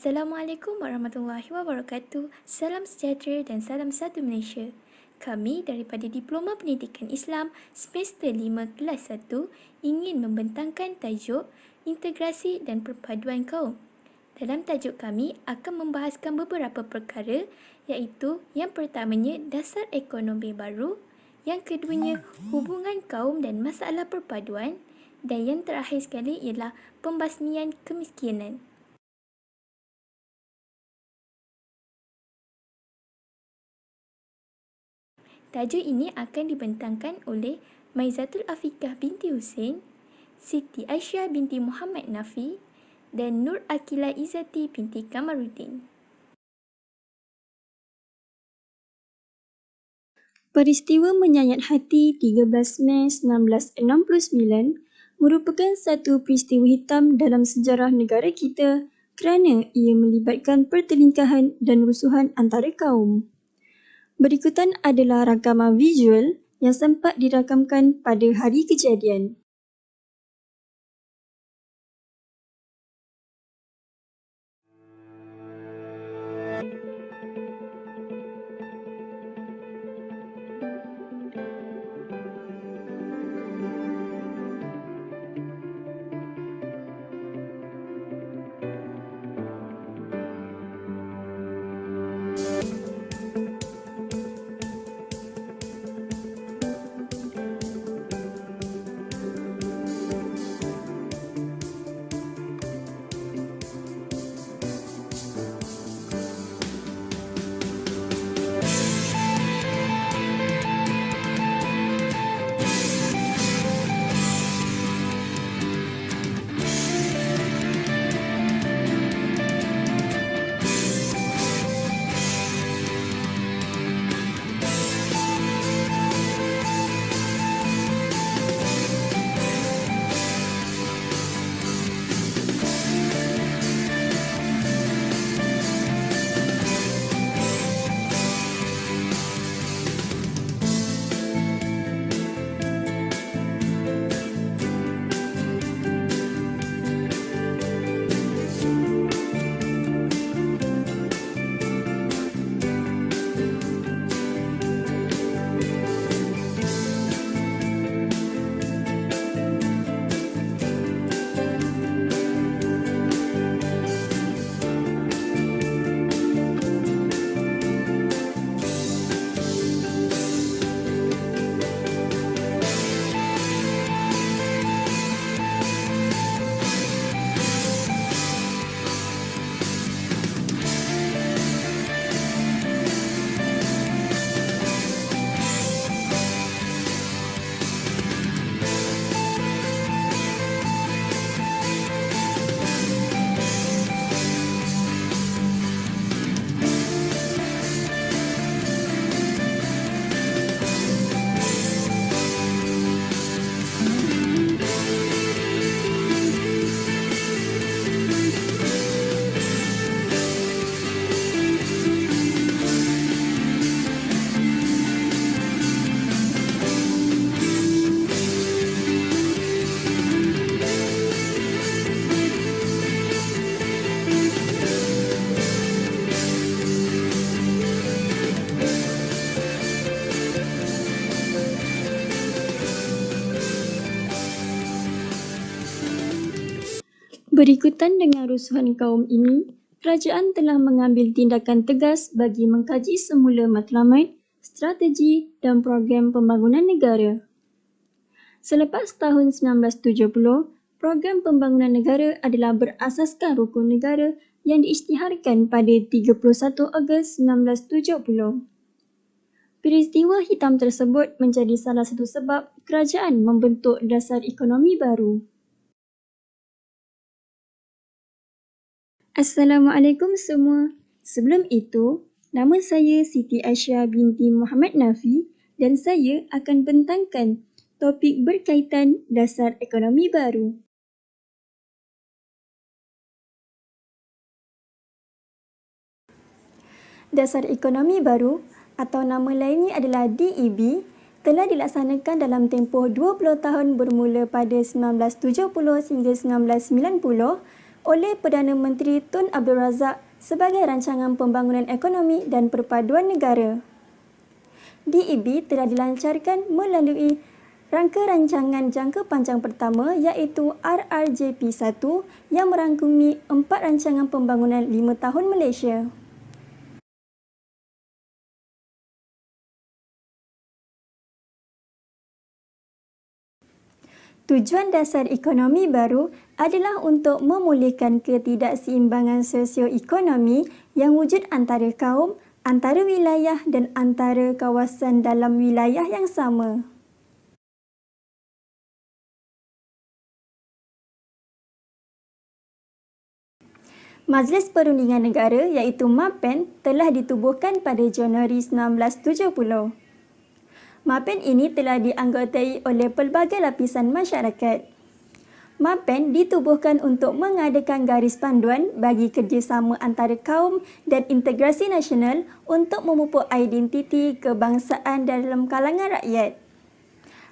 Assalamualaikum warahmatullahi wabarakatuh. Salam sejahtera dan salam satu Malaysia. Kami daripada Diploma Pendidikan Islam semester 5 kelas 1 ingin membentangkan tajuk Integrasi dan Perpaduan Kaum. Dalam tajuk kami akan membahaskan beberapa perkara iaitu yang pertamanya dasar ekonomi baru, yang keduanya hubungan kaum dan masalah perpaduan dan yang terakhir sekali ialah pembasmian kemiskinan. Tajuk ini akan dibentangkan oleh Maizatul Afiqah binti Hussein, Siti Aisyah binti Muhammad Nafi dan Nur Akila Izzati binti Kamaruddin. Peristiwa menyayat hati 13 Mei 1969 merupakan satu peristiwa hitam dalam sejarah negara kita kerana ia melibatkan pertelingkahan dan rusuhan antara kaum. Berikutan adalah rakaman visual yang sempat dirakamkan pada hari kejadian. Berikutan dengan rusuhan kaum ini, kerajaan telah mengambil tindakan tegas bagi mengkaji semula matlamat, strategi dan program pembangunan negara. Selepas tahun 1970, program pembangunan negara adalah berasaskan rukun negara yang diisytiharkan pada 31 Ogos 1970. Peristiwa hitam tersebut menjadi salah satu sebab kerajaan membentuk dasar ekonomi baru. Assalamualaikum semua. Sebelum itu, nama saya Siti Aisyah binti Muhammad Nafi dan saya akan bentangkan topik berkaitan dasar ekonomi baru. Dasar ekonomi baru atau nama lainnya adalah DEB telah dilaksanakan dalam tempoh 20 tahun bermula pada 1970 hingga 1990 oleh Perdana Menteri Tun Abdul Razak sebagai Rancangan Pembangunan Ekonomi dan Perpaduan Negara. DEB telah dilancarkan melalui rangka rancangan jangka panjang pertama iaitu RRJP1 yang merangkumi 4 rancangan pembangunan 5 tahun Malaysia. Tujuan dasar ekonomi baru adalah untuk memulihkan ketidakseimbangan sosioekonomi yang wujud antara kaum, antara wilayah dan antara kawasan dalam wilayah yang sama. Majlis Perundingan Negara iaitu MAPEN telah ditubuhkan pada Januari 1970. MAPEN ini telah dianggotai oleh pelbagai lapisan masyarakat. MAPEN ditubuhkan untuk mengadakan garis panduan bagi kerjasama antara kaum dan integrasi nasional untuk memupuk identiti kebangsaan dalam kalangan rakyat.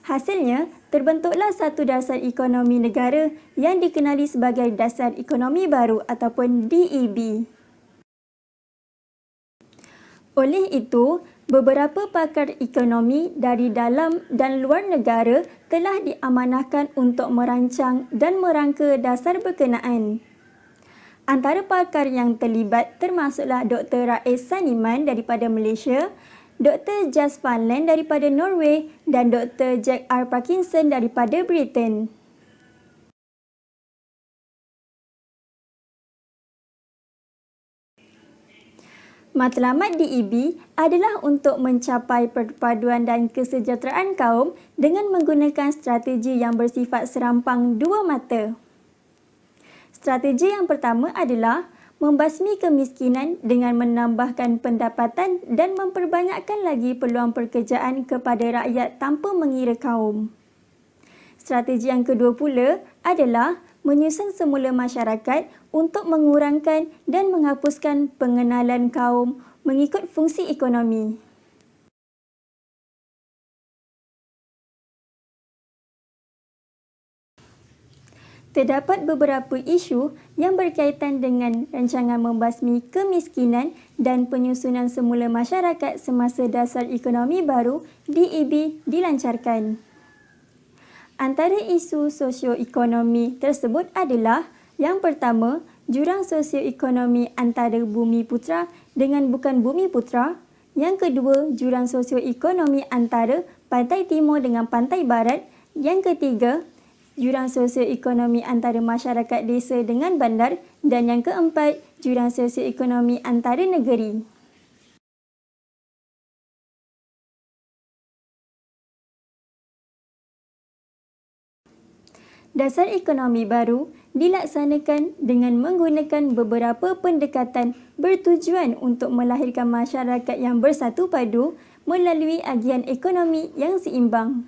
Hasilnya, terbentuklah satu dasar ekonomi negara yang dikenali sebagai Dasar Ekonomi Baru ataupun DEB. Oleh itu, beberapa pakar ekonomi dari dalam dan luar negara telah diamanahkan untuk merancang dan merangka dasar berkenaan. Antara pakar yang terlibat termasuklah Dr. Rais Saniman daripada Malaysia, Dr. Jas Van Len daripada Norway dan Dr. Jack R. Parkinson daripada Britain. Matlamat DEB adalah untuk mencapai perpaduan dan kesejahteraan kaum dengan menggunakan strategi yang bersifat serampang dua mata. Strategi yang pertama adalah membasmi kemiskinan dengan menambahkan pendapatan dan memperbanyakkan lagi peluang pekerjaan kepada rakyat tanpa mengira kaum. Strategi yang kedua pula adalah menyusun semula masyarakat untuk mengurangkan dan menghapuskan pengenalan kaum mengikut fungsi ekonomi. Terdapat beberapa isu yang berkaitan dengan rancangan membasmi kemiskinan dan penyusunan semula masyarakat semasa Dasar Ekonomi Baru DEB dilancarkan. Antara isu sosioekonomi tersebut adalah yang pertama, jurang sosioekonomi antara Bumi Putra dengan bukan Bumi Putra. Yang kedua, jurang sosioekonomi antara Pantai Timur dengan Pantai Barat. Yang ketiga, jurang sosioekonomi antara masyarakat desa dengan bandar. Dan yang keempat, jurang sosioekonomi antara negeri. Dasar Ekonomi Baru dilaksanakan dengan menggunakan beberapa pendekatan bertujuan untuk melahirkan masyarakat yang bersatu padu melalui agian ekonomi yang seimbang.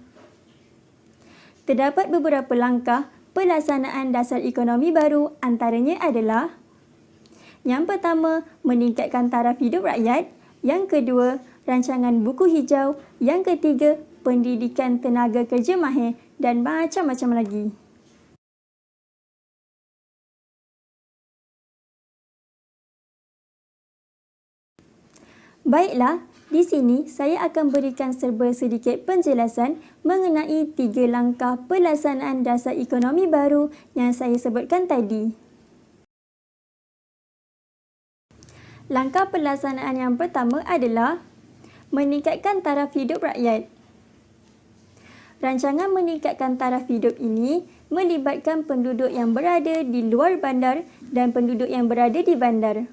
Terdapat beberapa langkah pelaksanaan Dasar Ekonomi Baru, antaranya adalah: yang pertama, meningkatkan taraf hidup rakyat. Yang kedua, rancangan buku hijau. Yang ketiga, pendidikan tenaga kerja mahir dan macam-macam lagi. Baiklah, di sini saya akan berikan serba sedikit penjelasan mengenai 3 langkah pelaksanaan Dasar Ekonomi Baru yang saya sebutkan tadi. Langkah pelaksanaan yang pertama adalah meningkatkan taraf hidup rakyat. Rancangan meningkatkan taraf hidup ini melibatkan penduduk yang berada di luar bandar dan penduduk yang berada di bandar.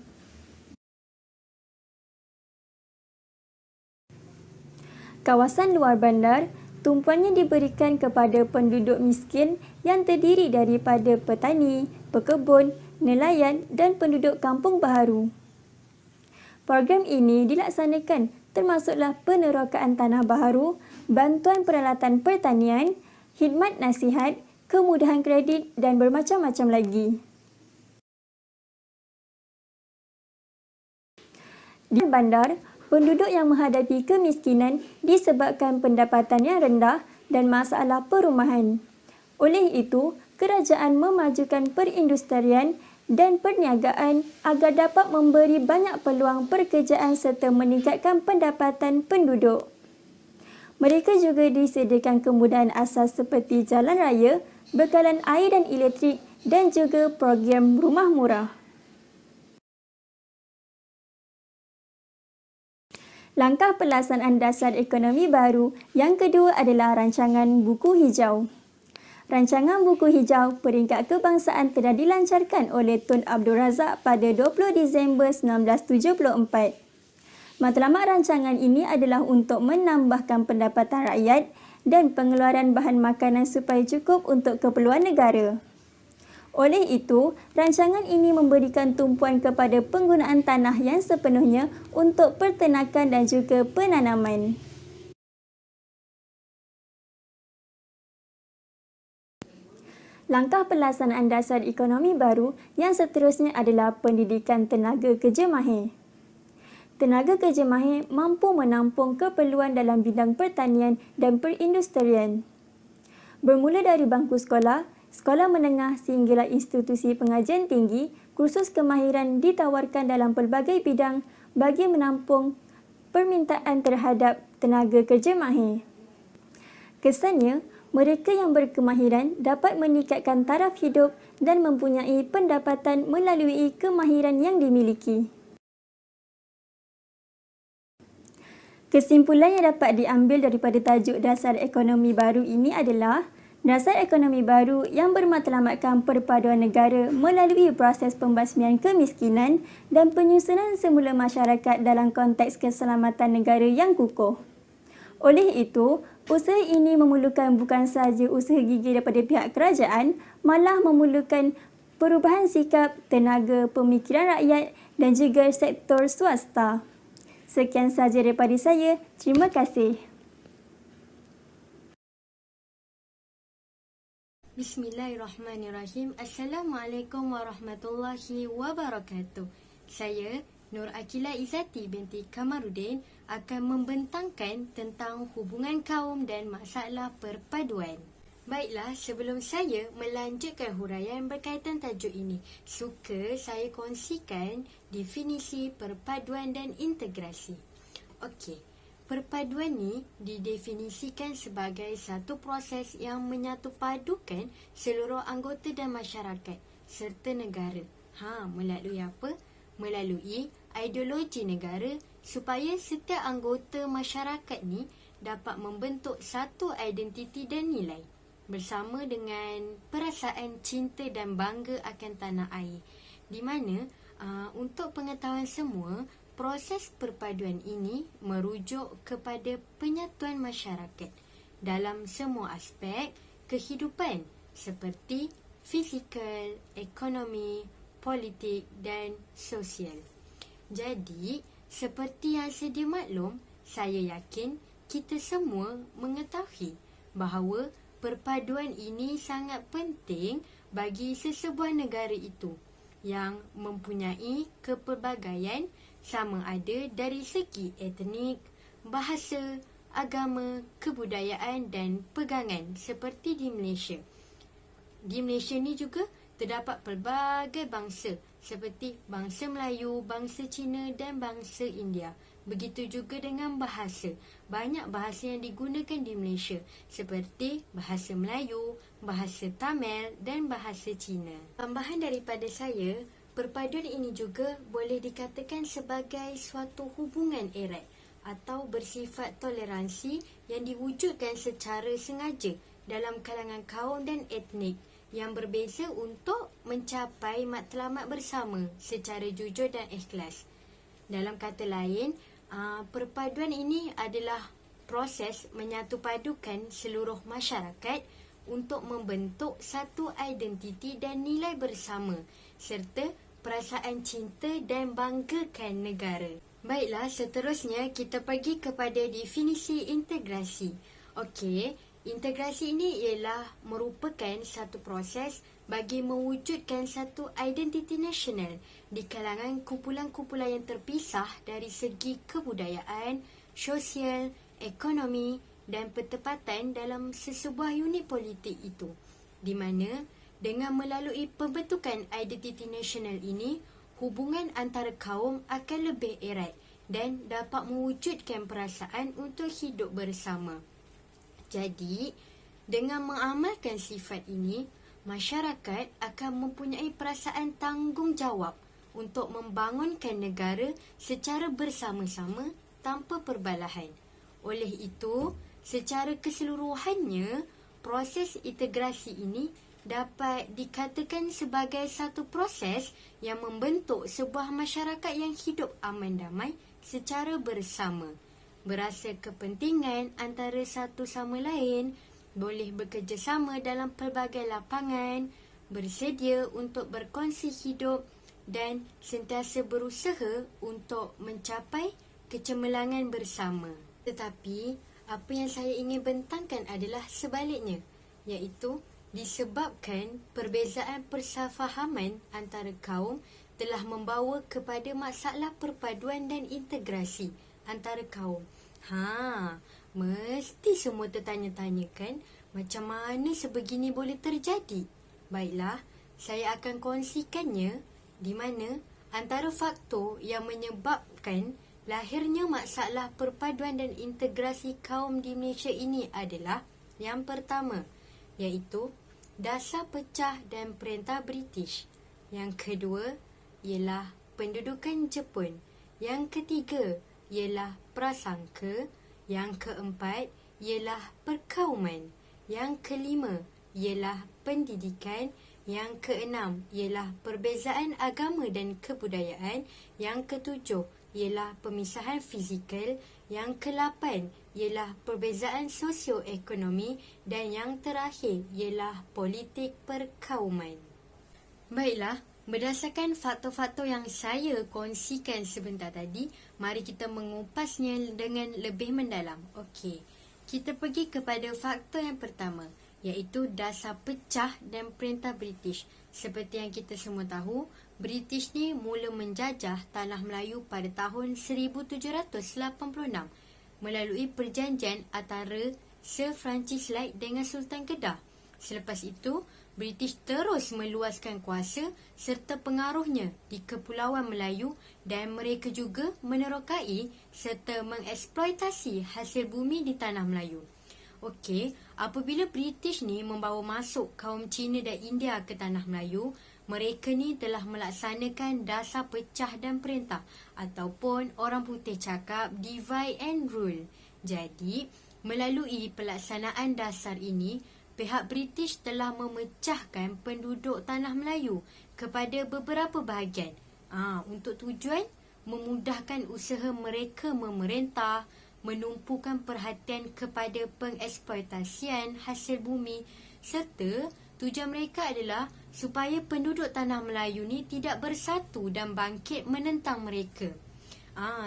Kawasan luar bandar, tumpuannya diberikan kepada penduduk miskin yang terdiri daripada petani, pekebun, nelayan dan penduduk kampung baharu. Program ini dilaksanakan termasuklah penerokaan tanah baharu, bantuan peralatan pertanian, khidmat nasihat, kemudahan kredit dan bermacam-macam lagi. Di bandar, penduduk yang menghadapi kemiskinan disebabkan pendapatan yang rendah dan masalah perumahan. Oleh itu, kerajaan memajukan perindustrian dan perniagaan agar dapat memberi banyak peluang pekerjaan serta meningkatkan pendapatan penduduk. Mereka juga disediakan kemudahan asas seperti jalan raya, bekalan air dan elektrik dan juga program rumah murah. Langkah pelaksanaan dasar ekonomi baru yang kedua adalah rancangan buku hijau. Rancangan buku hijau peringkat kebangsaan telah dilancarkan oleh Tun Abdul Razak pada 20 Disember 1974. Matlamat rancangan ini adalah untuk menambahkan pendapatan rakyat dan pengeluaran bahan makanan supaya cukup untuk keperluan negara. Oleh itu, rancangan ini memberikan tumpuan kepada penggunaan tanah yang sepenuhnya untuk pertanakan dan juga penanaman. Langkah pelaksanaan dasar ekonomi baru yang seterusnya adalah pendidikan tenaga kerja mahir. Tenaga kerja mahir mampu menampung keperluan dalam bidang pertanian dan perindustrian. Bermula dari bangku sekolah, sekolah menengah sehinggalah institusi pengajian tinggi, kursus kemahiran ditawarkan dalam pelbagai bidang bagi menampung permintaan terhadap tenaga kerja mahir. Kesannya, mereka yang berkemahiran dapat meningkatkan taraf hidup dan mempunyai pendapatan melalui kemahiran yang dimiliki. Kesimpulan yang dapat diambil daripada tajuk dasar ekonomi baru ini adalah dasar ekonomi baru yang bermatlamatkan perpaduan negara melalui proses pembasmian kemiskinan dan penyusunan semula masyarakat dalam konteks keselamatan negara yang kukuh. Oleh itu, usaha ini memerlukan bukan sahaja usaha gigih daripada pihak kerajaan, malah memerlukan perubahan sikap, tenaga, pemikiran rakyat dan juga sektor swasta. Sekian sahaja daripada saya. Terima kasih. Bismillahirrahmanirrahim. Assalamualaikum warahmatullahi wabarakatuh. Saya Nur Akila Izzati binti Kamarudin akan membentangkan tentang hubungan kaum dan masalah perpaduan. Baiklah, sebelum saya melanjutkan huraian berkaitan tajuk ini, suka saya kongsikan definisi perpaduan dan integrasi. Okey. Perpaduan ni didefinisikan sebagai satu proses yang menyatupadukan seluruh anggota dan masyarakat serta negara. Melalui apa? Melalui ideologi negara supaya setiap anggota masyarakat ni dapat membentuk satu identiti dan nilai bersama dengan perasaan cinta dan bangga akan tanah air. Di mana untuk pengetahuan semua, proses perpaduan ini merujuk kepada penyatuan masyarakat dalam semua aspek kehidupan seperti fizikal, ekonomi, politik dan sosial. Jadi, seperti yang sedia maklum, saya yakin kita semua mengetahui bahawa perpaduan ini sangat penting bagi sesebuah negara itu yang mempunyai kepelbagaian sama ada dari segi etnik, bahasa, agama, kebudayaan dan pegangan seperti di Malaysia. Di Malaysia ni juga terdapat pelbagai bangsa seperti bangsa Melayu, bangsa Cina dan bangsa India. Begitu juga dengan bahasa. Banyak bahasa yang digunakan di Malaysia seperti bahasa Melayu, bahasa Tamil dan bahasa Cina. Tambahan daripada saya, perpaduan ini juga boleh dikatakan sebagai suatu hubungan erat atau bersifat toleransi yang diwujudkan secara sengaja dalam kalangan kaum dan etnik yang berbeza untuk mencapai matlamat bersama secara jujur dan ikhlas. Dalam kata lain, perpaduan ini adalah proses menyatupadukan seluruh masyarakat untuk membentuk satu identiti dan nilai bersama serta perasaan cinta dan banggakan negara. Baiklah, seterusnya kita pergi kepada definisi integrasi. Okey, integrasi ini ialah merupakan satu proses bagi mewujudkan satu identiti nasional di kalangan kumpulan-kumpulan yang terpisah dari segi kebudayaan, sosial, ekonomi dan pertempatan dalam sesebuah unit politik itu, di mana Dengan melalui pembentukan identiti nasional ini, hubungan antara kaum akan lebih erat dan dapat mewujudkan perasaan untuk hidup bersama. Jadi, dengan mengamalkan sifat ini, masyarakat akan mempunyai perasaan tanggungjawab untuk membangunkan negara secara bersama-sama tanpa perbalahan. Oleh itu, secara keseluruhannya, proses integrasi ini dapat dikatakan sebagai satu proses yang membentuk sebuah masyarakat yang hidup aman damai secara bersama, berasa kepentingan antara satu sama lain, boleh bekerjasama dalam pelbagai lapangan, bersedia untuk berkongsi hidup dan sentiasa berusaha untuk mencapai kecemerlangan bersama. Tetapi, apa yang saya ingin bentangkan adalah sebaliknya, iaitu disebabkan perbezaan persefahaman antara kaum telah membawa kepada masalah perpaduan dan integrasi antara kaum. Mesti semua tertanya-tanya kan, macam mana sebegini boleh terjadi? Baiklah, saya akan kongsikannya di mana antara faktor yang menyebabkan lahirnya masalah perpaduan dan integrasi kaum di Malaysia ini adalah yang pertama, iaitu dasar pecah dan perintah British. Yang kedua ialah pendudukan Jepun. Yang ketiga ialah prasangka. Yang keempat ialah perkauman. Yang kelima ialah pendidikan. Yang keenam ialah perbezaan agama dan kebudayaan. Yang ketujuh ialah pemisahan fizikal. Yang ke-8 ialah perbezaan sosioekonomi dan yang terakhir ialah politik perkauman. Baiklah, berdasarkan faktor-faktor yang saya kongsikan sebentar tadi, mari kita mengupasnya dengan lebih mendalam. Okey, kita pergi kepada faktor yang pertama, iaitu dasar pecah dan perintah British. Seperti yang kita semua tahu, British ni mula menjajah tanah Melayu pada tahun 1786 melalui perjanjian antara Sir Francis Light dengan Sultan Kedah. Selepas itu, British terus meluaskan kuasa serta pengaruhnya di Kepulauan Melayu dan mereka juga menerokai serta mengeksploitasi hasil bumi di tanah Melayu. Okey, apabila British ni membawa masuk kaum Cina dan India ke tanah Melayu, mereka ni telah melaksanakan dasar pecah dan perintah ataupun orang putih cakap divide and rule. Jadi, melalui pelaksanaan dasar ini, pihak British telah memecahkan penduduk tanah Melayu kepada beberapa bahagian. Untuk tujuan memudahkan usaha mereka memerintah, menumpukan perhatian kepada pengeksploitasian hasil bumi serta tujuan mereka adalah supaya penduduk tanah Melayu ni tidak bersatu dan bangkit menentang mereka.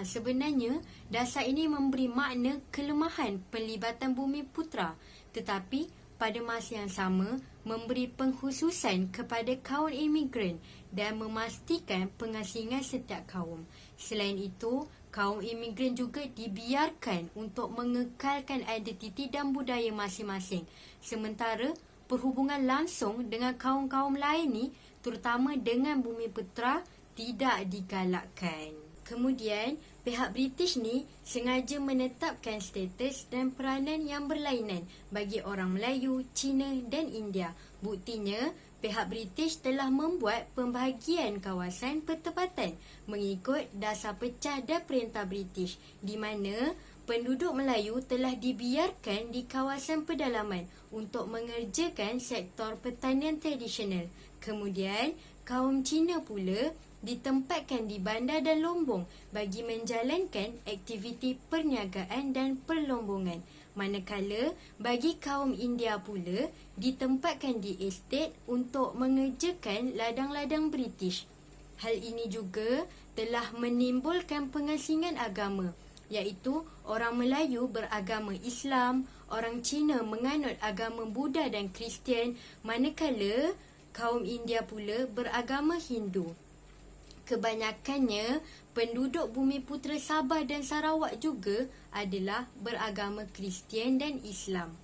Sebenarnya dasar ini memberi makna kelemahan penlibatan bumi putera, tetapi pada masa yang sama memberi pengkhususan kepada kaum imigran dan memastikan pengasingan setiap kaum. Selain itu, kaum imigran juga dibiarkan untuk mengekalkan identiti dan budaya masing-masing. Sementara perhubungan langsung dengan kaum-kaum lain ni, terutama dengan bumi putera, tidak digalakkan. Kemudian, pihak British ni sengaja menetapkan status dan peranan yang berlainan bagi orang Melayu, Cina dan India. Buktinya, pihak British telah membuat pembahagian kawasan pertempatan mengikut dasar pecah dan perintah British, di mana penduduk Melayu telah dibiarkan di kawasan pedalaman untuk mengerjakan sektor pertanian tradisional. Kemudian, kaum Cina pula ditempatkan di bandar dan lombong bagi menjalankan aktiviti perniagaan dan perlombongan. Manakala bagi kaum India pula ditempatkan di estet untuk mengerjakan ladang-ladang British. Hal ini juga telah menimbulkan pengasingan agama, iaitu orang Melayu beragama Islam, orang Cina menganut agama Buddha dan Kristian, manakala kaum India pula beragama Hindu. Kebanyakannya penduduk bumi putera Sabah dan Sarawak juga adalah beragama Kristian dan Islam.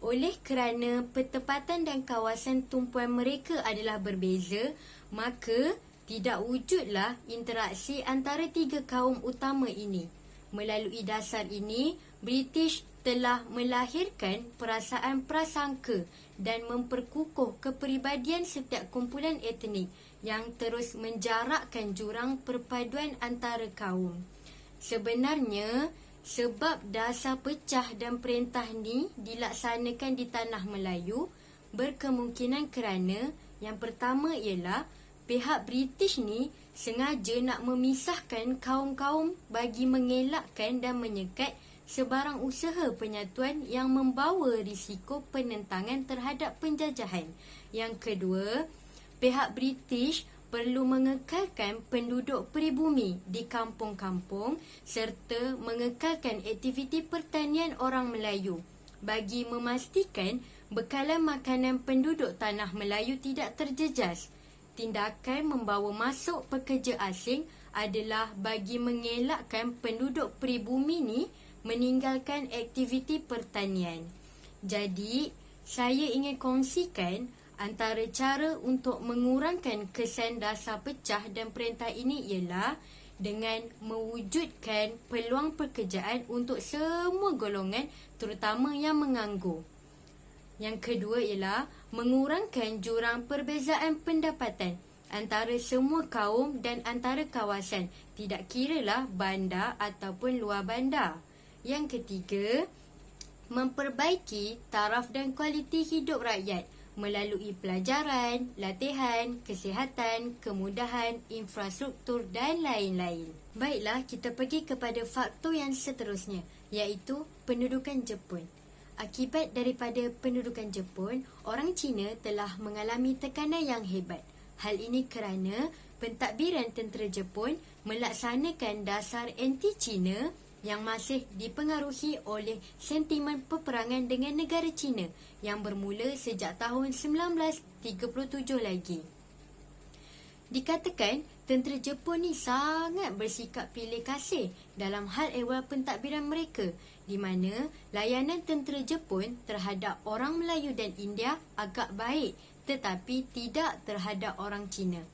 Oleh kerana pertempatan dan kawasan tumpuan mereka adalah berbeza, maka tidak wujudlah interaksi antara tiga kaum utama ini. Melalui dasar ini, British telah melahirkan perasaan prasangka dan memperkukuh kepribadian setiap kumpulan etnik yang terus menjarakkan jurang perpaduan antara kaum. Sebenarnya, sebab dasar pecah dan perintah ni dilaksanakan di tanah Melayu berkemungkinan kerana yang pertama ialah pihak British ni sengaja nak memisahkan kaum-kaum bagi mengelakkan dan menyekat sebarang usaha penyatuan yang membawa risiko penentangan terhadap penjajahan. Yang kedua, pihak British perlu mengekalkan penduduk peribumi di kampung-kampung serta mengekalkan aktiviti pertanian orang Melayu bagi memastikan bekalan makanan penduduk tanah Melayu tidak terjejas. Tindakan membawa masuk pekerja asing adalah bagi mengelakkan penduduk peribumi ni meninggalkan aktiviti pertanian. Jadi, saya ingin kongsikan antara cara untuk mengurangkan kesan dasar pecah dan perintah ini ialah dengan mewujudkan peluang pekerjaan untuk semua golongan terutama yang menganggur. Yang kedua ialah mengurangkan jurang perbezaan pendapatan antara semua kaum dan antara kawasan, tidak kiralah bandar ataupun luar bandar. Yang ketiga, memperbaiki taraf dan kualiti hidup rakyat melalui pelajaran, latihan, kesihatan, kemudahan, infrastruktur dan lain-lain. Baiklah, kita pergi kepada faktor yang seterusnya, iaitu pendudukan Jepun. Akibat daripada pendudukan Jepun, orang Cina telah mengalami tekanan yang hebat. Hal ini kerana pentadbiran tentera Jepun melaksanakan dasar anti-Cina yang masih dipengaruhi oleh sentimen peperangan dengan negara China yang bermula sejak tahun 1937 lagi. Dikatakan tentera Jepun ni sangat bersikap pilih kasih dalam hal ehwal pentadbiran mereka, di mana layanan tentera Jepun terhadap orang Melayu dan India agak baik tetapi tidak terhadap orang Cina.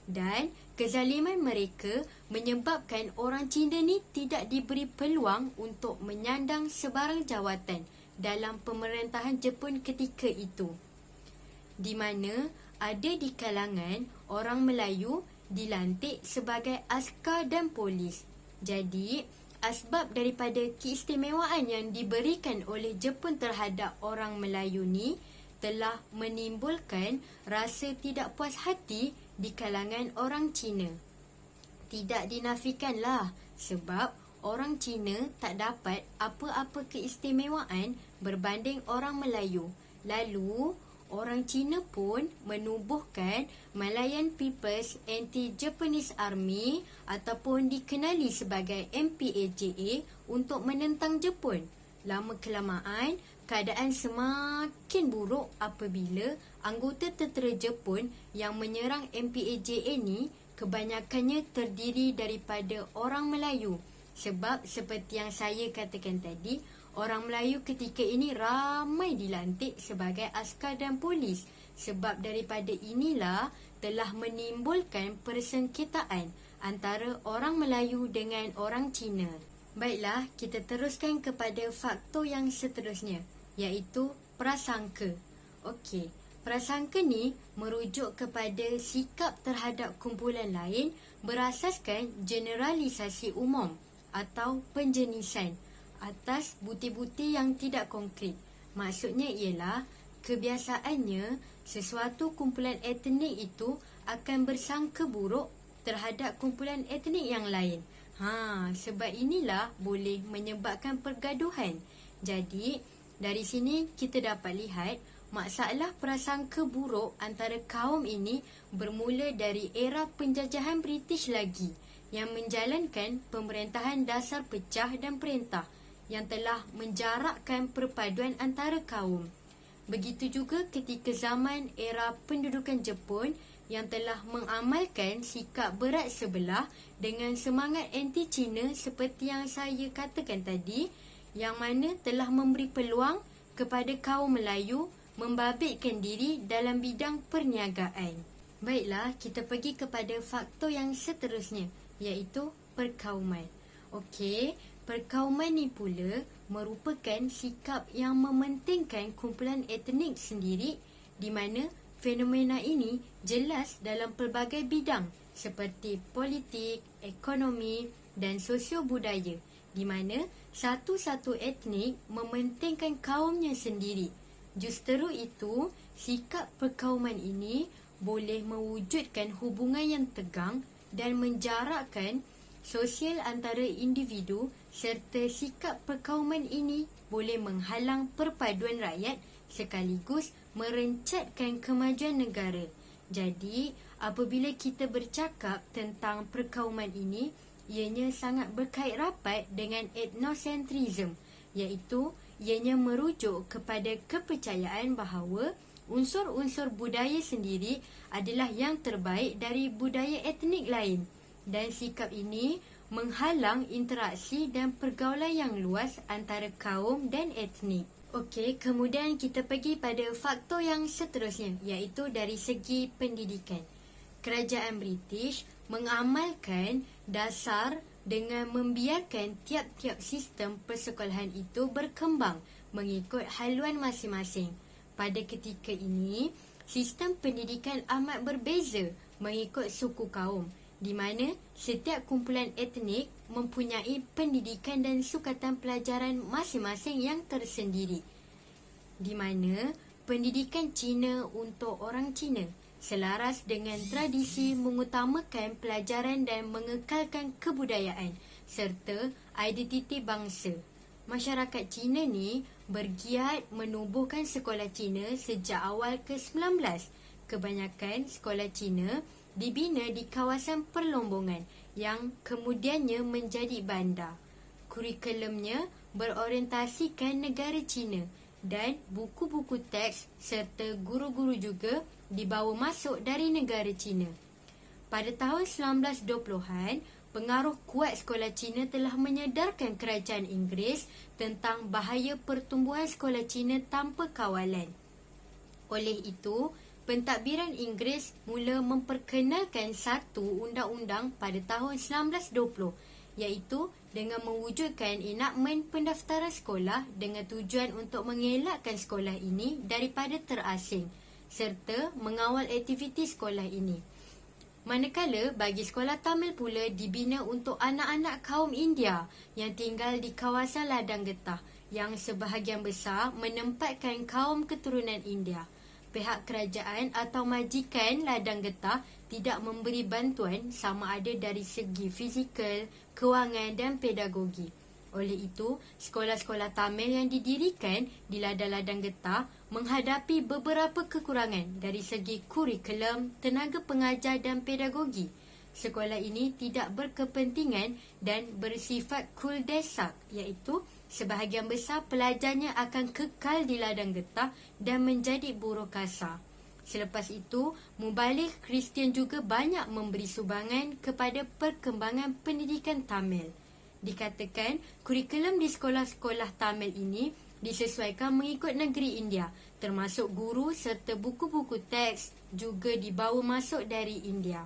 Dan kezaliman mereka menyebabkan orang Cina ni tidak diberi peluang untuk menyandang sebarang jawatan dalam pemerintahan Jepun ketika itu. Di mana ada di kalangan orang Melayu dilantik sebagai askar dan polis. Jadi, asbab daripada keistimewaan yang diberikan oleh Jepun terhadap orang Melayu ni telah menimbulkan rasa tidak puas hati di kalangan orang Cina. Tidak dinafikanlah sebab orang Cina tak dapat apa-apa keistimewaan berbanding orang Melayu. Lalu, orang Cina pun menubuhkan Malayan People's Anti-Japanese Army ataupun dikenali sebagai MPAJA untuk menentang Jepun. Lama-kelamaan, keadaan semakin buruk apabila anggota tentera Jepun yang menyerang MPAJA ni kebanyakannya terdiri daripada orang Melayu. Sebab seperti yang saya katakan tadi, orang Melayu ketika ini ramai dilantik sebagai askar dan polis. Sebab daripada inilah telah menimbulkan persengketaan antara orang Melayu dengan orang Cina. Baiklah, kita teruskan kepada faktor yang seterusnya, iaitu prasangka. Okey, prasangka ni merujuk kepada sikap terhadap kumpulan lain berasaskan generalisasi umum atau penjenisan atas bukti-bukti yang tidak konkret. Maksudnya ialah kebiasaannya sesuatu kumpulan etnik itu akan bersangka buruk terhadap kumpulan etnik yang lain. Sebab inilah boleh menyebabkan pergaduhan. Jadi, dari sini kita dapat lihat masalah prasangka buruk antara kaum ini bermula dari era penjajahan British lagi yang menjalankan pemerintahan dasar pecah dan perintah yang telah menjarakkan perpaduan antara kaum. Begitu juga ketika zaman era pendudukan Jepun yang telah mengamalkan sikap berat sebelah dengan semangat anti-Cina seperti yang saya katakan tadi, yang mana telah memberi peluang kepada kaum Melayu membabitkan diri dalam bidang perniagaan. Baiklah, kita pergi kepada faktor yang seterusnya, iaitu perkauman. Okey, perkauman ni pula merupakan sikap yang mementingkan kumpulan etnik sendiri, di mana fenomena ini jelas dalam pelbagai bidang seperti politik, ekonomi dan sosio-budaya, di mana satu-satu etnik mementingkan kaumnya sendiri. Justeru itu, sikap perkauman ini boleh mewujudkan hubungan yang tegang dan menjarakkan sosial antara individu, serta sikap perkauman ini boleh menghalang perpaduan rakyat sekaligus merencatkan kemajuan negara. Jadi, apabila kita bercakap tentang perkauman ini, ianya sangat berkait rapat dengan etnosentrism, iaitu ianya merujuk kepada kepercayaan bahawa unsur-unsur budaya sendiri adalah yang terbaik dari budaya etnik lain, dan sikap ini menghalang interaksi dan pergaulan yang luas antara kaum dan etnik. Okey, kemudian kita pergi pada faktor yang seterusnya, iaitu dari segi pendidikan. Kerajaan British mengamalkan dasar dengan membiarkan tiap-tiap sistem persekolahan itu berkembang mengikut haluan masing-masing. Pada ketika ini, sistem pendidikan amat berbeza mengikut suku kaum, di mana setiap kumpulan etnik mempunyai pendidikan dan sukatan pelajaran masing-masing yang tersendiri. Di mana pendidikan Cina untuk orang Cina selaras dengan tradisi mengutamakan pelajaran dan mengekalkan kebudayaan serta identiti bangsa. Masyarakat Cina ni bergiat menubuhkan sekolah Cina sejak awal ke-19. Kebanyakan sekolah Cina dibina di kawasan perlombongan yang kemudiannya menjadi bandar. Kurikulumnya berorientasikan negara Cina dan buku-buku teks serta guru-guru juga dibawa masuk dari negara Cina. Pada tahun 1920-an, pengaruh kuat sekolah Cina telah menyedarkan kerajaan Inggeris tentang bahaya pertumbuhan sekolah Cina tanpa kawalan. Oleh itu, pentadbiran Inggeris mula memperkenalkan satu undang-undang pada tahun 1920, iaitu dengan mewujudkan enakmen pendaftaran sekolah dengan tujuan untuk mengelakkan sekolah ini daripada terasing serta mengawal aktiviti sekolah ini. Manakala bagi sekolah Tamil pula dibina untuk anak-anak kaum India yang tinggal di kawasan ladang getah yang sebahagian besar menempatkan kaum keturunan India. Pihak kerajaan atau majikan ladang getah tidak memberi bantuan sama ada dari segi fizikal, kewangan dan pedagogi. Oleh itu, sekolah-sekolah Tamil yang didirikan di ladang-ladang getah menghadapi beberapa kekurangan dari segi kurikulum, tenaga pengajar dan pedagogi. Sekolah ini tidak berkepentingan dan bersifat kuldesak, iaitu sebahagian besar pelajarnya akan kekal di ladang getah dan menjadi buruh kasar. Selepas itu, mubalik Kristian juga banyak memberi sumbangan kepada perkembangan pendidikan Tamil. Dikatakan, kurikulum di sekolah-sekolah Tamil ini disesuaikan mengikut negeri India, termasuk guru serta buku-buku teks juga dibawa masuk dari India.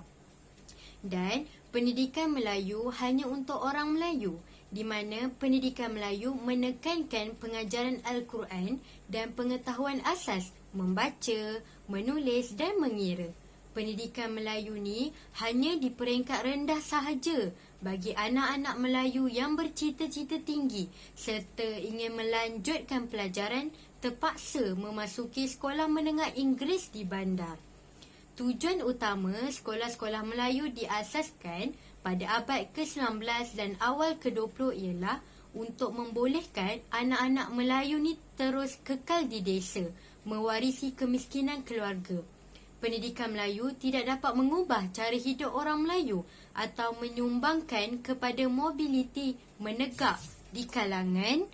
Dan pendidikan Melayu hanya untuk orang Melayu, di mana pendidikan Melayu menekankan pengajaran Al-Quran dan pengetahuan asas membaca, menulis dan mengira. Pendidikan Melayu ni hanya di peringkat rendah sahaja bagi anak-anak Melayu yang bercita-cita tinggi serta ingin melanjutkan pelajaran terpaksa memasuki sekolah menengah Inggeris di bandar. Tujuan utama sekolah-sekolah Melayu diasaskan pada abad ke-19 dan awal ke-20 ialah untuk membolehkan anak-anak Melayu ni terus kekal di desa, mewarisi kemiskinan keluarga. Pendidikan Melayu tidak dapat mengubah cara hidup orang Melayu atau menyumbangkan kepada mobiliti menegak di kalangan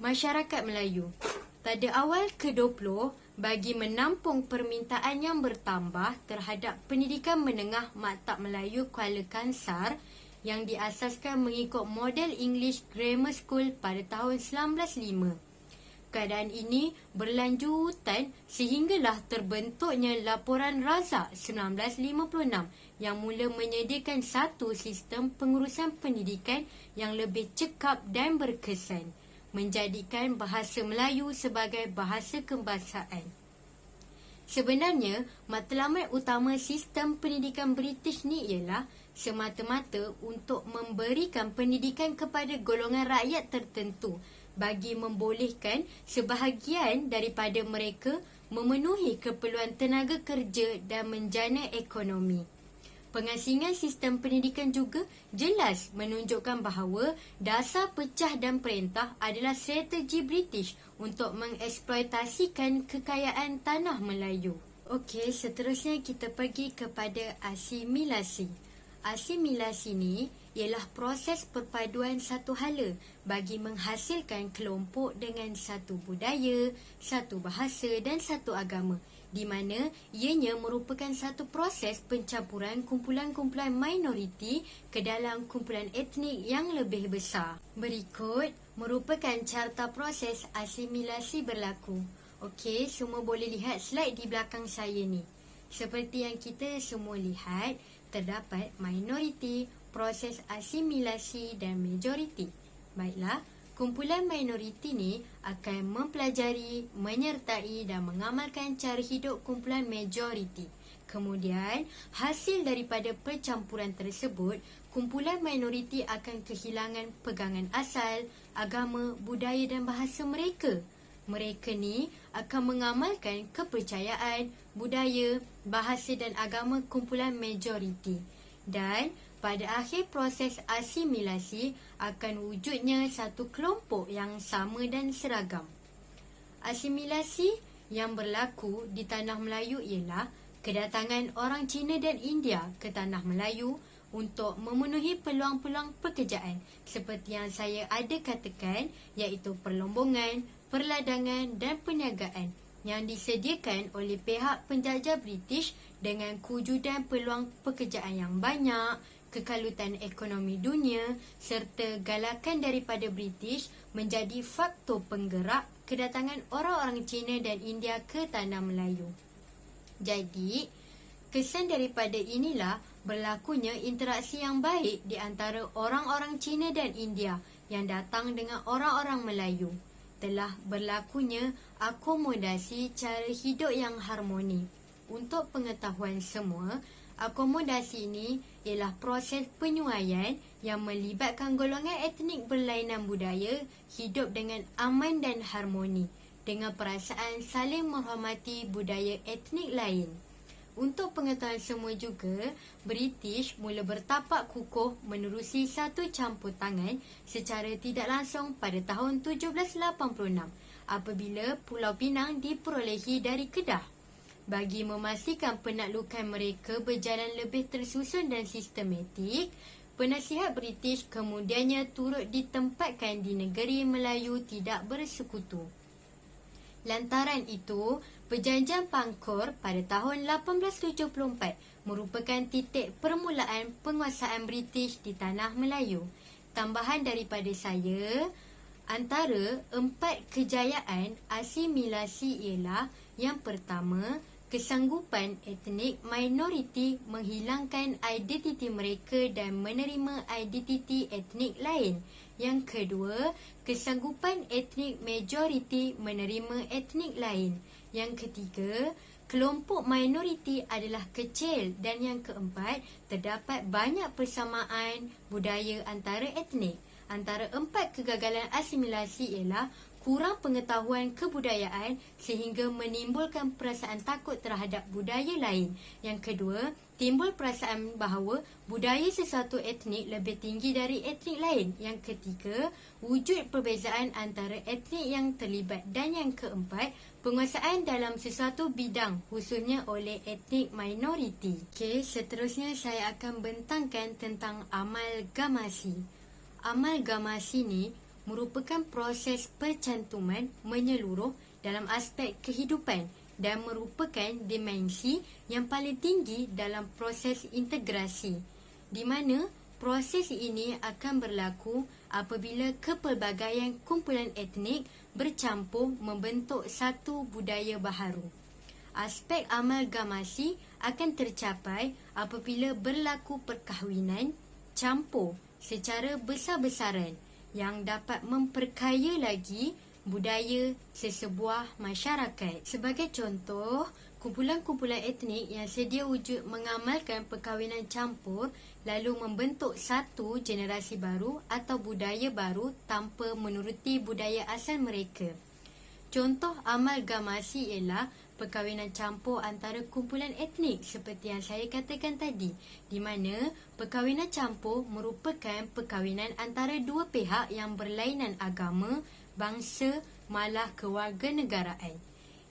masyarakat Melayu. Pada awal ke-20, bagi menampung permintaan yang bertambah terhadap pendidikan menengah Maktab Melayu Kuala Kansar yang diasaskan mengikut model English Grammar School pada tahun 1905. Keadaan ini berlanjutan sehinggalah terbentuknya Laporan Razak 1956 yang mula menyediakan satu sistem pengurusan pendidikan yang lebih cekap dan berkesan, menjadikan bahasa Melayu sebagai bahasa kebangsaan. Sebenarnya, matlamat utama sistem pendidikan British ni ialah semata-mata untuk memberikan pendidikan kepada golongan rakyat tertentu bagi membolehkan sebahagian daripada mereka memenuhi keperluan tenaga kerja dan menjana ekonomi. Pengasingan sistem pendidikan juga jelas menunjukkan bahawa dasar pecah dan perintah adalah strategi British untuk mengeksploitasikan kekayaan tanah Melayu. Okey, seterusnya kita pergi kepada asimilasi. Asimilasi ni ialah proses perpaduan satu hala bagi menghasilkan kelompok dengan satu budaya, satu bahasa dan satu agama, di mana ianya merupakan satu proses pencampuran kumpulan-kumpulan minoriti ke dalam kumpulan etnik yang lebih besar. Berikut merupakan carta proses asimilasi berlaku. Okey, semua boleh lihat slide di belakang saya ni. Seperti yang kita semua lihat, terdapat minoriti, proses asimilasi dan majoriti. Baiklah, kumpulan minoriti ni akan mempelajari, menyertai dan mengamalkan cara hidup kumpulan majoriti. Kemudian, hasil daripada percampuran tersebut, kumpulan minoriti akan kehilangan pegangan asal, agama, budaya dan bahasa mereka. Mereka ni akan mengamalkan kepercayaan, budaya, bahasa dan agama kumpulan majoriti. Dan pada akhir proses asimilasi akan wujudnya satu kelompok yang sama dan seragam. Asimilasi yang berlaku di tanah Melayu ialah kedatangan orang Cina dan India ke tanah Melayu untuk memenuhi peluang-peluang pekerjaan seperti yang saya ada katakan, iaitu perlombongan, perladangan dan perniagaan yang disediakan oleh pihak penjajah British dengan kewujudan peluang pekerjaan yang banyak, kekalutan ekonomi dunia serta galakan daripada British menjadi faktor penggerak kedatangan orang-orang Cina dan India ke tanah Melayu. Jadi, kesan daripada inilah berlakunya interaksi yang baik di antara orang-orang Cina dan India yang datang dengan orang-orang Melayu. Telah berlakunya akomodasi cara hidup yang harmoni. Untuk pengetahuan semua, akomodasi ini ialah proses penyuaian yang melibatkan golongan etnik berlainan budaya hidup dengan aman dan harmoni dengan perasaan saling menghormati budaya etnik lain. Untuk pengetahuan semua juga, British mula bertapak kukuh menerusi satu campur tangan secara tidak langsung pada tahun 1786 apabila Pulau Pinang diperolehi dari Kedah. Bagi memastikan penaklukan mereka berjalan lebih tersusun dan sistematik, penasihat British kemudiannya turut ditempatkan di negeri Melayu tidak bersekutu. Lantaran itu, Perjanjian Pangkor pada tahun 1874 merupakan titik permulaan penguasaan British di tanah Melayu. Tambahan daripada saya, antara 4 kejayaan asimilasi ialah yang pertama, kesanggupan etnik minoriti menghilangkan identiti mereka dan menerima identiti etnik lain. Yang kedua, kesanggupan etnik majoriti menerima etnik lain. Yang ketiga, kelompok minoriti adalah kecil. Dan yang keempat, terdapat banyak persamaan budaya antara etnik. Antara 4 kegagalan asimilasi ialah kurang pengetahuan kebudayaan sehingga menimbulkan perasaan takut terhadap budaya lain. Yang kedua, timbul perasaan bahawa budaya sesuatu etnik lebih tinggi dari etnik lain. Yang ketiga, wujud perbezaan antara etnik yang terlibat. Dan yang keempat, penguasaan dalam sesuatu bidang khususnya oleh etnik minoriti. Okey, seterusnya saya akan bentangkan tentang amalgamasi. Amalgamasi ni merupakan proses percantuman menyeluruh dalam aspek kehidupan dan merupakan dimensi yang paling tinggi dalam proses integrasi, di mana proses ini akan berlaku apabila kepelbagaian kumpulan etnik bercampur membentuk satu budaya baharu. Aspek amalgamasi akan tercapai apabila berlaku perkahwinan campur secara besar-besaran yang dapat memperkaya lagi budaya sesebuah masyarakat. Sebagai contoh, kumpulan-kumpulan etnik yang sedia wujud mengamalkan perkahwinan campur lalu membentuk satu generasi baru atau budaya baru tanpa menuruti budaya asal mereka. Contoh amalgamasi ialah perkahwinan campur antara kumpulan etnik seperti yang saya katakan tadi, di mana perkahwinan campur merupakan perkahwinan antara dua pihak yang berlainan agama, bangsa, malah kewarganegaraan.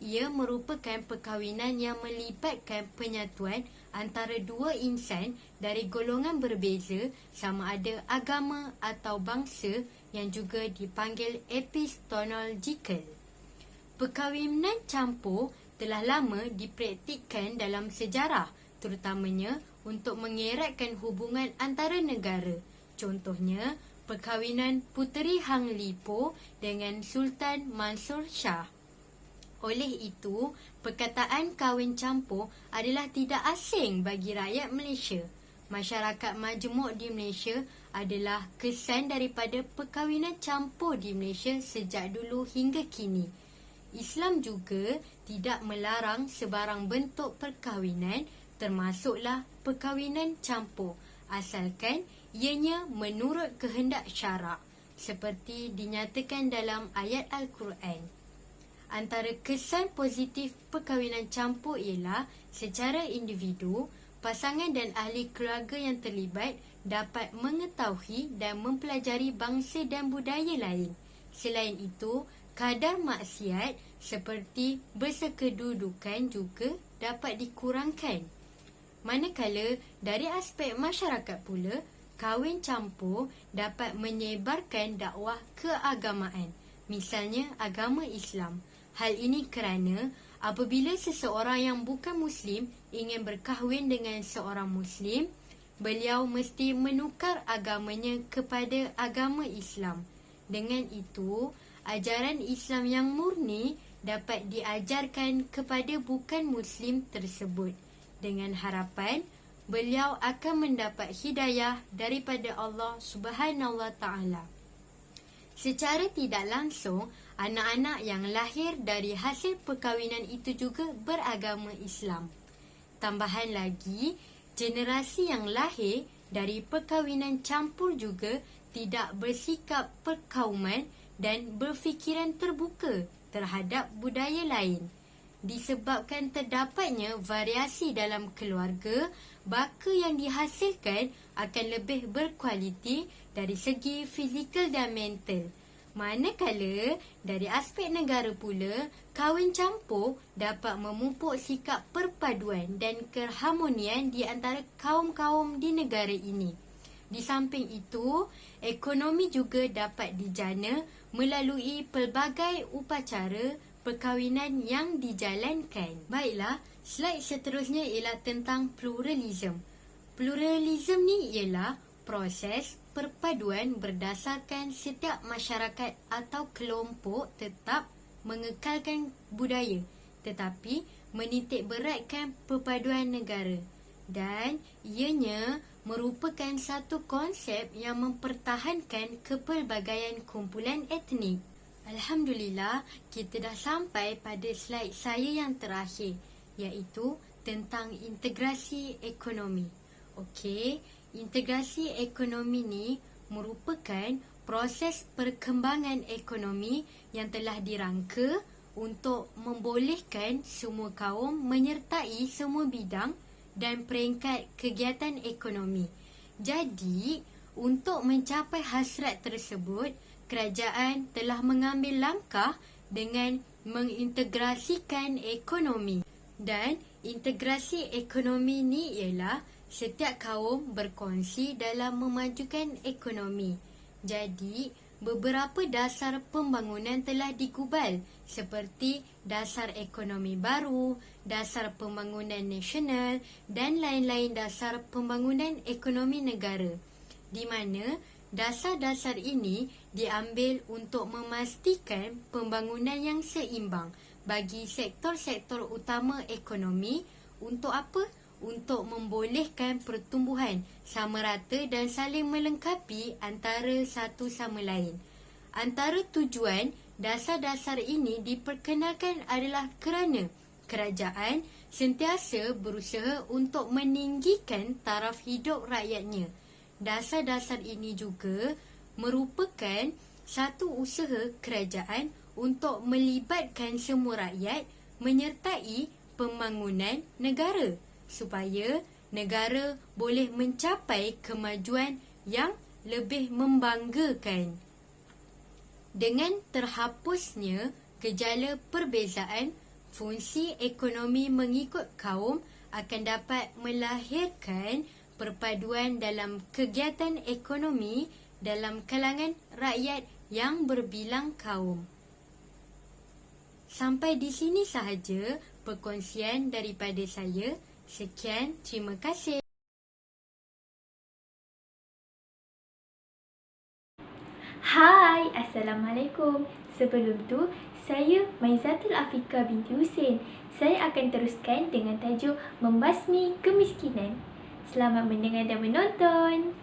Ia merupakan perkahwinan yang melibatkan penyatuan antara dua insan dari golongan berbeza sama ada agama atau bangsa yang juga dipanggil epistemological. Perkahwinan campur telah lama dipraktikkan dalam sejarah, terutamanya untuk mengeratkan hubungan antara negara. Contohnya, perkahwinan Puteri Hang Lipo dengan Sultan Mansur Shah. Oleh itu, perkataan kahwin campur adalah tidak asing bagi rakyat Malaysia. Masyarakat majmuk di Malaysia adalah kesan daripada perkahwinan campur di Malaysia sejak dulu hingga kini. Islam juga tidak melarang sebarang bentuk perkahwinan termasuklah perkahwinan campur asalkan ianya menurut kehendak syarak seperti dinyatakan dalam ayat Al-Quran. Antara kesan positif perkahwinan campur ialah secara individu, pasangan dan ahli keluarga yang terlibat dapat mengetahui dan mempelajari bangsa dan budaya lain. Selain itu, kadar maksiat seperti bersekedudukan juga dapat dikurangkan. Manakala dari aspek masyarakat pula, kahwin campur dapat menyebarkan dakwah keagamaan, misalnya agama Islam. Hal ini kerana apabila seseorang yang bukan Muslim ingin berkahwin dengan seorang Muslim, beliau mesti menukar agamanya kepada agama Islam. Dengan itu, ajaran Islam yang murni dapat diajarkan kepada bukan Muslim tersebut dengan harapan beliau akan mendapat hidayah daripada Allah Subhanahu Wa Taala. Secara tidak langsung, anak-anak yang lahir dari hasil perkahwinan itu juga beragama Islam. Tambahan lagi, generasi yang lahir dari perkahwinan campur juga tidak bersikap perkauman dan berfikiran terbuka terhadap budaya lain. Disebabkan terdapatnya variasi dalam keluarga, baka yang dihasilkan akan lebih berkualiti dari segi fizikal dan mental. Manakala dari aspek negara pula, kahwin campur dapat memupuk sikap perpaduan dan keharmonian di antara kaum-kaum di negara ini. Di samping itu, ekonomi juga dapat dijana melalui pelbagai upacara perkahwinan yang dijalankan. Baiklah, slide seterusnya ialah tentang pluralism. Pluralism ni ialah proses perpaduan berdasarkan setiap masyarakat atau kelompok tetap mengekalkan budaya tetapi menitik beratkan perpaduan negara, dan ianya merupakan satu konsep yang mempertahankan kepelbagaian kumpulan etnik. Alhamdulillah, kita dah sampai pada slide saya yang terakhir, iaitu tentang integrasi ekonomi. Okey, integrasi ekonomi ni merupakan proses perkembangan ekonomi yang telah dirangka untuk membolehkan semua kaum menyertai semua bidang dan peringkat kegiatan ekonomi. Jadi, untuk mencapai hasrat tersebut, kerajaan telah mengambil langkah dengan mengintegrasikan ekonomi. Dan integrasi ekonomi ni ialah setiap kaum berkongsi dalam memajukan ekonomi. Jadi, beberapa dasar pembangunan telah digubal seperti dasar ekonomi baru, dasar pembangunan nasional dan lain-lain dasar pembangunan ekonomi negara. di mana dasar-dasar ini diambil untuk memastikan pembangunan yang seimbang bagi sektor-sektor utama ekonomi. Untuk apa? Untuk membolehkan pertumbuhan sama rata dan saling melengkapi antara satu sama lain. Antara tujuan dasar-dasar ini diperkenalkan adalah kerana kerajaan sentiasa berusaha untuk meninggikan taraf hidup rakyatnya. Dasar-dasar ini juga merupakan satu usaha kerajaan untuk melibatkan semua rakyat menyertai pembangunan negara supaya negara boleh mencapai kemajuan yang lebih membanggakan. Dengan terhapusnya gejala perbezaan, fungsi ekonomi mengikut kaum akan dapat melahirkan perpaduan dalam kegiatan ekonomi dalam kalangan rakyat yang berbilang kaum. Sampai di sini sahaja perkongsian daripada saya. Sekian, terima kasih. Hai, Assalamualaikum. Sebelum tu, saya Maizatul Afika binti Husin. Saya akan teruskan dengan tajuk Membasmi Kemiskinan. Selamat mendengar dan menonton.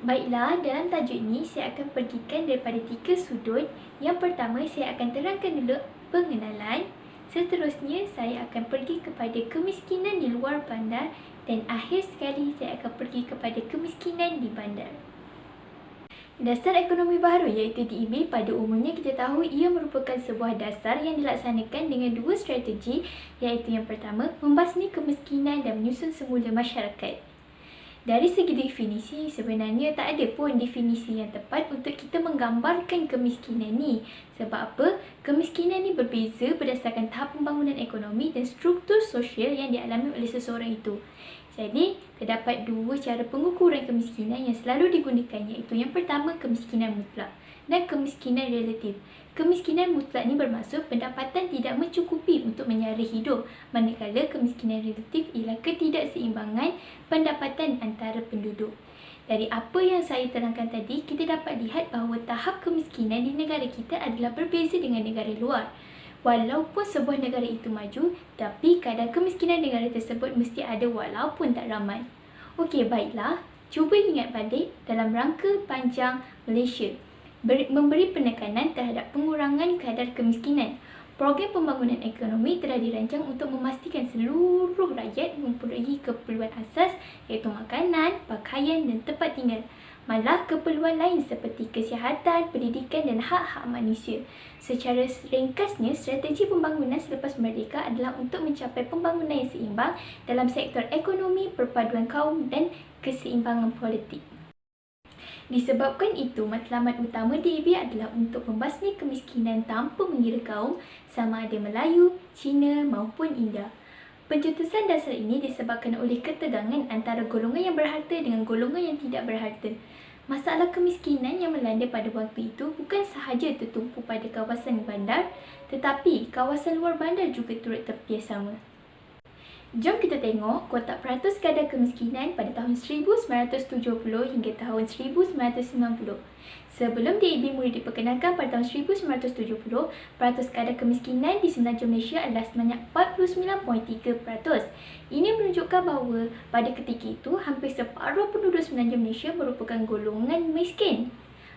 Baiklah, dalam tajuk ini saya akan pergikan daripada 3 sudut. Yang pertama, saya akan terangkan dulu pengenalan. Seterusnya, saya akan pergi kepada kemiskinan di luar bandar. Dan akhir sekali, saya akan pergi kepada kemiskinan di bandar. Dasar ekonomi baharu iaitu DEB pada umumnya kita tahu ia merupakan sebuah dasar yang dilaksanakan dengan 2 strategi, iaitu yang pertama, membasmi kemiskinan dan menyusun semula masyarakat. Dari segi definisi, sebenarnya tak ada pun definisi yang tepat untuk kita menggambarkan kemiskinan ni. Sebab apa? Kemiskinan ni berbeza berdasarkan tahap pembangunan ekonomi dan struktur sosial yang dialami oleh seseorang itu. Jadi, terdapat 2 cara pengukuran kemiskinan yang selalu digunakan, iaitu yang pertama, kemiskinan mutlak dan kemiskinan relatif. Kemiskinan mutlak ni bermaksud pendapatan tidak mencukupi untuk menyara hidup, manakala kemiskinan relatif ialah ketidakseimbangan pendapatan antara penduduk. Dari apa yang saya terangkan tadi, kita dapat lihat bahawa tahap kemiskinan di negara kita adalah berbeza dengan negara luar. Walaupun sebuah negara itu maju, tapi kadar kemiskinan negara tersebut mesti ada walaupun tak ramai. Okey, baiklah. Cuba ingat balik dalam rangka panjang Malaysia memberi penekanan terhadap pengurangan kadar kemiskinan. Program pembangunan ekonomi telah dirancang untuk memastikan seluruh rakyat mempunyai keperluan asas iaitu makanan, pakaian dan tempat tinggal. Malah keperluan lain seperti kesihatan, pendidikan dan hak-hak manusia. Secara ringkasnya, strategi pembangunan selepas merdeka adalah untuk mencapai pembangunan yang seimbang dalam sektor ekonomi, perpaduan kaum dan keseimbangan politik. Disebabkan itu, matlamat utama DEB adalah untuk membasmi kemiskinan tanpa mengira kaum sama ada Melayu, Cina maupun India. Pencetusan dasar ini disebabkan oleh ketegangan antara golongan yang berharta dengan golongan yang tidak berharta. Masalah kemiskinan yang melanda pada waktu itu bukan sahaja tertumpu pada kawasan bandar, tetapi kawasan luar bandar juga turut terpias sama. Jom kita tengok kotak peratus kadar kemiskinan pada tahun 1970 hingga tahun 1990. Sebelum DEB mula diperkenalkan pada tahun 1970, peratus kadar kemiskinan di Semenanjung Malaysia adalah sebanyak 49.3%. Ini menunjukkan bahawa pada ketika itu, hampir separuh penduduk Semenanjung Malaysia merupakan golongan miskin.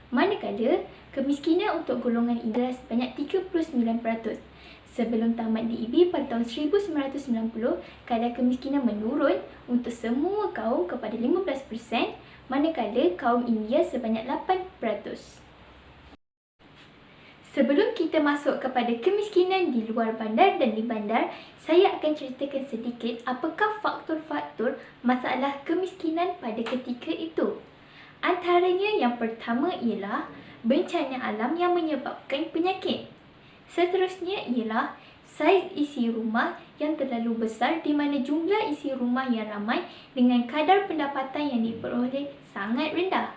Manakala, kemiskinan untuk golongan ini adalah sebanyak 39%. Sebelum tamat DEB pada tahun 1990, kadar kemiskinan menurun untuk semua kaum kepada 15%, manakala kaum India sebanyak 8%. Sebelum kita masuk kepada kemiskinan di luar bandar dan di bandar, saya akan ceritakan sedikit apakah faktor-faktor masalah kemiskinan pada ketika itu. Antaranya yang pertama ialah bencana alam yang menyebabkan penyakit. Seterusnya ialah saiz isi rumah yang terlalu besar di mana jumlah isi rumah yang ramai dengan kadar pendapatan yang diperoleh sangat rendah.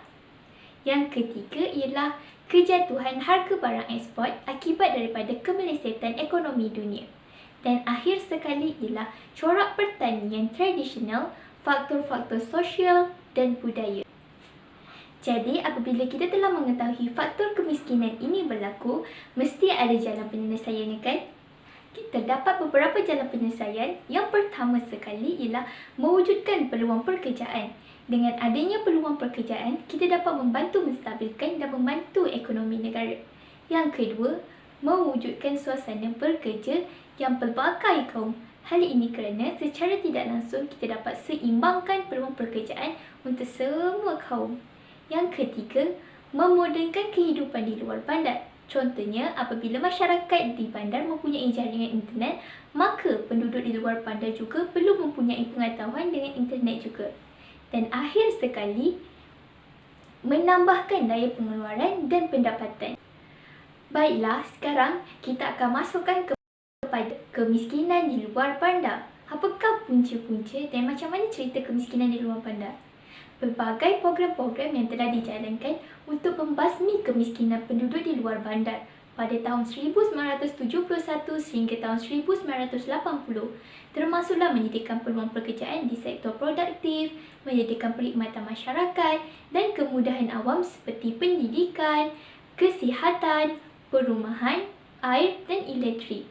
Yang ketiga ialah kejatuhan harga barang ekspor akibat daripada kemelesetan ekonomi dunia. Dan akhir sekali ialah corak pertanian tradisional, faktor-faktor sosial dan budaya. Jadi, apabila kita telah mengetahui faktor kemiskinan ini berlaku, mesti ada jalan penyelesaiannya kan? Terdapat beberapa jalan penyelesaian. Yang pertama sekali ialah mewujudkan peluang pekerjaan. Dengan adanya peluang pekerjaan, kita dapat membantu menstabilkan dan membantu ekonomi negara. Yang kedua, mewujudkan suasana bekerja yang pelbagai kaum. Hal ini kerana secara tidak langsung kita dapat seimbangkan peluang pekerjaan untuk semua kaum. Yang ketiga, memodernkan kehidupan di luar bandar. Contohnya, apabila masyarakat di bandar mempunyai jaringan internet, maka penduduk di luar bandar juga perlu mempunyai pengetahuan dengan internet juga. Dan akhir sekali, menambahkan daya pengeluaran dan pendapatan. Baiklah, sekarang kita akan masukkan kepada kemiskinan di luar bandar. Apakah punca-punca dan macam mana cerita kemiskinan di luar bandar? Berbagai program-program yang telah dijalankan untuk membasmi kemiskinan penduduk di luar bandar pada tahun 1971 sehingga tahun 1980, termasuklah menyediakan peluang pekerjaan di sektor produktif, menyediakan perkhidmatan masyarakat dan kemudahan awam seperti pendidikan, kesihatan, perumahan, air dan elektrik.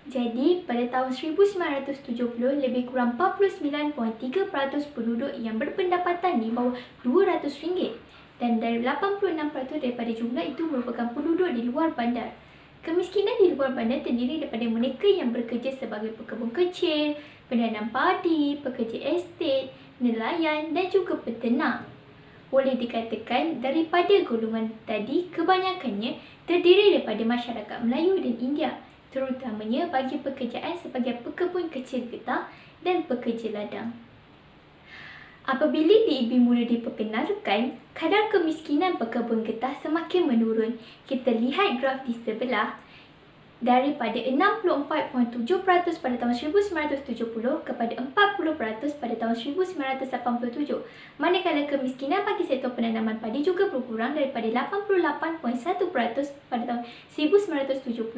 Jadi, pada tahun 1970, lebih kurang 49.3% penduduk yang berpendapatan di bawah RM200 dan dari 86% daripada jumlah itu merupakan penduduk di luar bandar. Kemiskinan di luar bandar terdiri daripada mereka yang bekerja sebagai pekebun kecil, penanam padi, pekerja estet, nelayan dan juga peternak. Boleh dikatakan daripada golongan tadi kebanyakannya terdiri daripada masyarakat Melayu dan India, terutamanya bagi pekerjaan sebagai pekebun kecil getah dan pekerja ladang. Apabila DEB mula diperkenalkan, kadar kemiskinan pekebun getah semakin menurun. Kita lihat graf di sebelah. Daripada 64.7% pada tahun 1970 kepada 40% pada tahun 1987. Manakala kemiskinan bagi sektor penanaman padi juga berkurang daripada 88.1% pada tahun 1970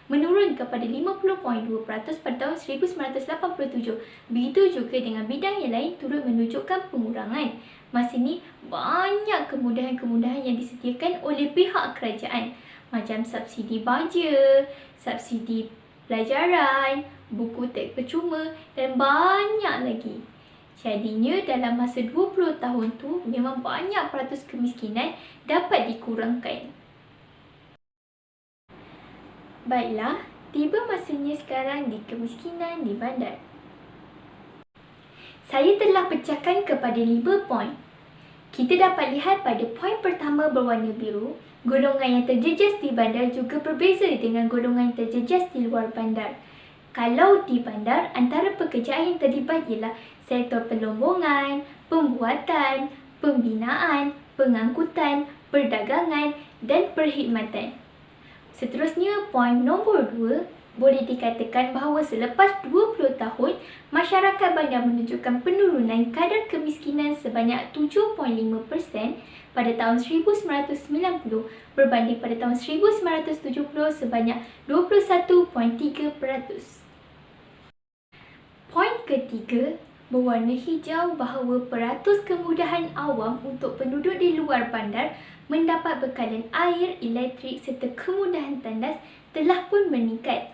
menurun kepada 50.2% pada tahun 1987. Begitu juga dengan bidang yang lain turut menunjukkan pengurangan. Masa ini banyak kemudahan-kemudahan yang disediakan oleh pihak kerajaan, macam subsidi baja, subsidi pelajaran, buku teks percuma dan banyak lagi. Jadinya dalam masa 20 tahun tu memang banyak peratus kemiskinan dapat dikurangkan. Baiklah, tiba masanya sekarang di kemiskinan di bandar. Saya telah pecahkan kepada 5 poin. Kita dapat lihat pada poin pertama berwarna biru, golongan yang terjejas di bandar juga berbeza dengan golongan yang terjejas di luar bandar. Kalau di bandar, antara pekerjaan yang terlibat ialah sektor pelombongan, pembuatan, pembinaan, pengangkutan, perdagangan dan perkhidmatan. Seterusnya, poin nombor 2, boleh dikatakan bahawa selepas 20 tahun, masyarakat bandar menunjukkan penurunan kadar kemiskinan sebanyak 7.5% pada tahun 1990 berbanding pada tahun 1970 sebanyak 21.3%. Poin ketiga, berwarna hijau bahawa peratus kemudahan awam untuk penduduk di luar bandar mendapat bekalan air, elektrik serta kemudahan tandas telah pun meningkat.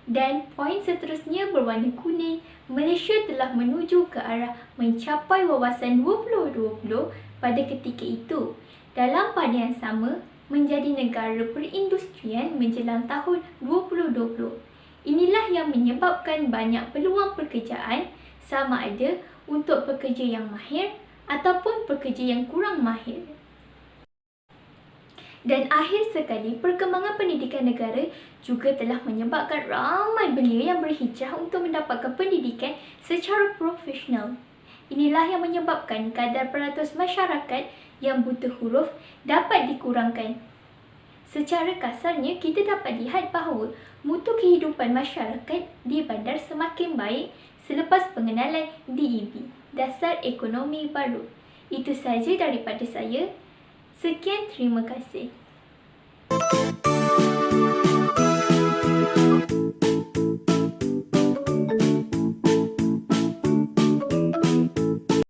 Dan poin seterusnya berwarna kuning, Malaysia telah menuju ke arah mencapai wawasan 2020 pada ketika itu. Dalam pada yang sama, menjadi negara perindustrian menjelang tahun 2020. Inilah yang menyebabkan banyak peluang pekerjaan, sama ada untuk pekerja yang mahir ataupun pekerja yang kurang mahir. Dan akhir sekali, perkembangan pendidikan negara juga telah menyebabkan ramai belia yang berhijrah untuk mendapatkan pendidikan secara profesional. Inilah yang menyebabkan kadar peratus masyarakat yang buta huruf dapat dikurangkan. Secara kasarnya, kita dapat lihat bahawa mutu kehidupan masyarakat di bandar semakin baik selepas pengenalan DEB, Dasar Ekonomi Baru. Itu sahaja daripada saya. Sekian, terima kasih.